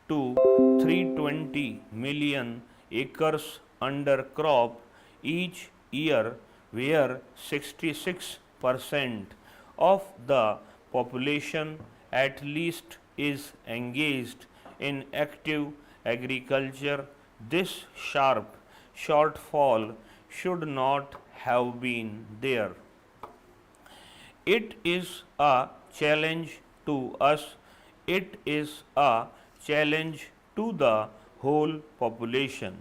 to 320 million acres under crop each year, where 66% of the population at least is engaged in active agriculture. This sharp shortfall should not have been there. It is a challenge to us. It is a challenge to the whole population.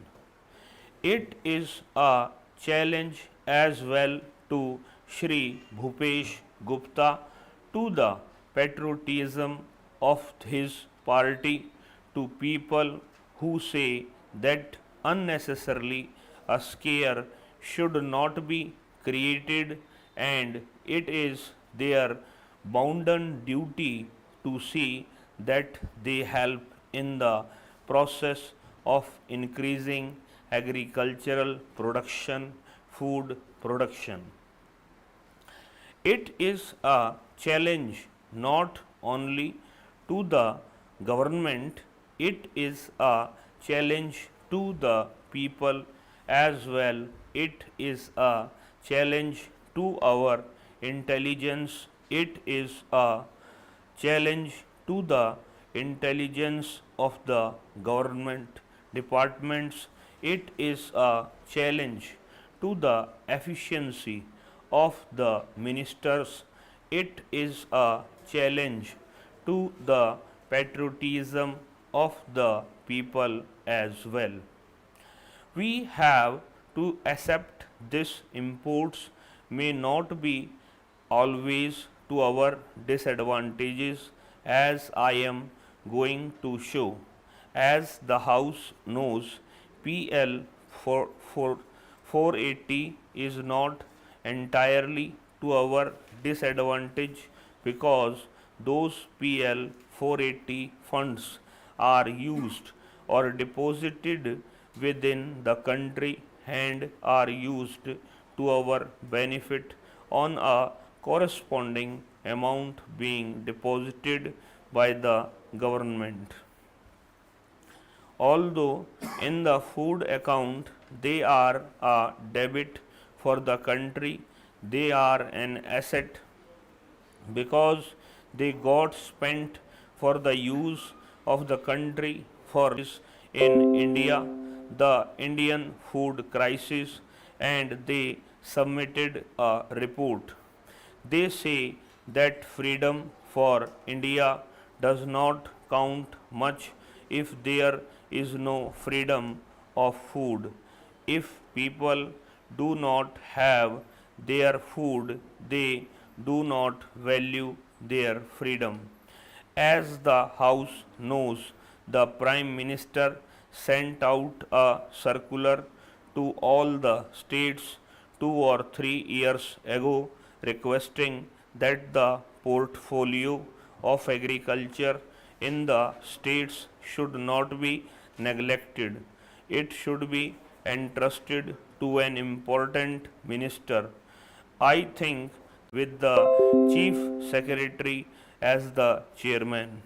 It is a challenge as well to Shri Bhupesh Gupta, to the patriotism of his party, to people who say that unnecessarily a scare should not be created, and it is their bounden duty to see that they help in the process of increasing agricultural production, food production. It is a challenge not only to the government, it is a challenge to the people as well. It is a challenge to our intelligence. It is a challenge to the intelligence of the government departments. It is a challenge to the efficiency of the ministers. It is a challenge to the patriotism of the people as well. We have to accept this imports may not be always to our disadvantages, as I am going to show. As the House knows, PL 480 is not entirely to our disadvantage, because those PL 480 funds are used or deposited within the country and are used to our benefit on a corresponding amount being deposited by the government. Although in the food account they are a debit for the country, they are an asset because they got spent for the use of the country. For this in India, the Indian food crisis, and they submitted a report. They say that freedom for India does not count much if there is no freedom of food. If people do not have their food, they do not value their freedom. As the House knows, the Prime Minister sent out a circular to all the states 2 or 3 years ago requesting that the portfolio of agriculture in the states should not be neglected. It should be entrusted to an important minister. I think with the Chief Secretary as the chairman.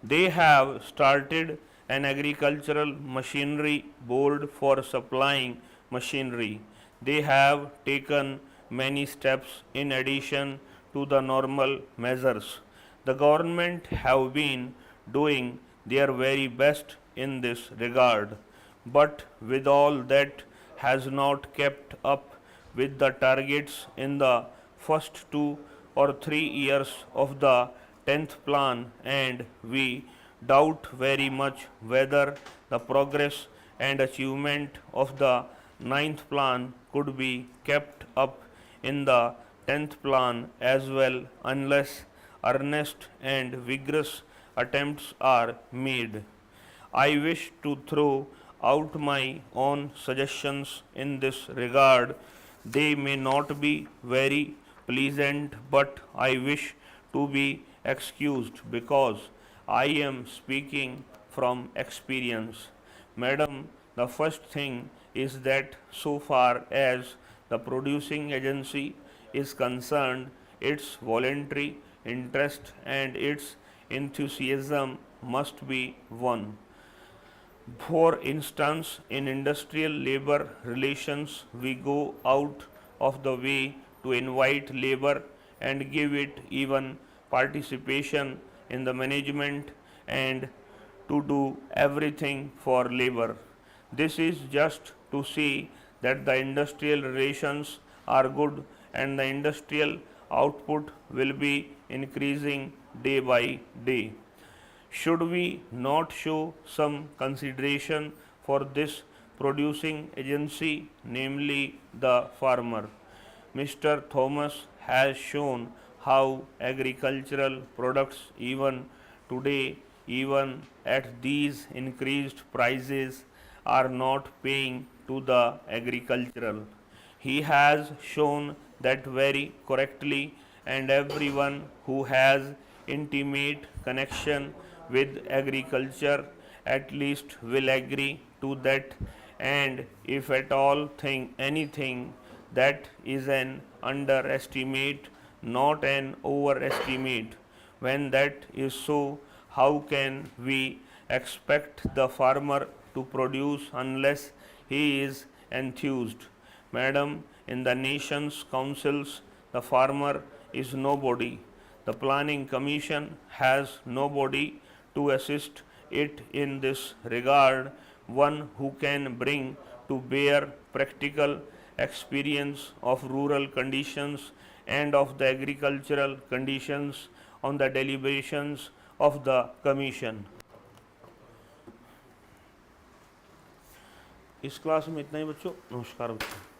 They have started an agricultural machinery board for supplying machinery. They have taken many steps in addition to the normal measures. The government have been doing their very best in this regard, but with all that has not kept up with the targets in the first 2 or 3 years of the 10th plan, and we doubt very much whether the progress and achievement of the 9th plan could be kept up in the 10th plan as well, unless earnest and vigorous attempts are made. I wish to throw out my own suggestions in this regard. They may not be very pleasant, but I wish to be excused because I am speaking from experience. Madam, the first thing is that so far as the producing agency is concerned, its voluntary interest and its enthusiasm must be won. For instance, in industrial labor relations, we go out of the way to invite labor and give it even participation in the management and to do everything for labor. This is just to see that the industrial relations are good and the industrial output will be increasing day by day. Should we not show some consideration for this producing agency, namely the farmer? Mr. Thomas has shown how agricultural products, even today, even at these increased prices, are not paying to the agricultural. He has shown that very correctly, and everyone who has intimate connection with agriculture at least will agree to that, and if at all think anything, that is an underestimate, not an overestimate. When that is so, how can we expect the farmer to produce unless he is enthused? Madam, in the nation's councils, the farmer is nobody. The planning commission has nobody to assist it in this regard, one who can bring to bear practical experience of rural conditions and of the agricultural conditions on the deliberations of the commission. इस class में इतना ही बच्चों, नमस्कार बच्चों।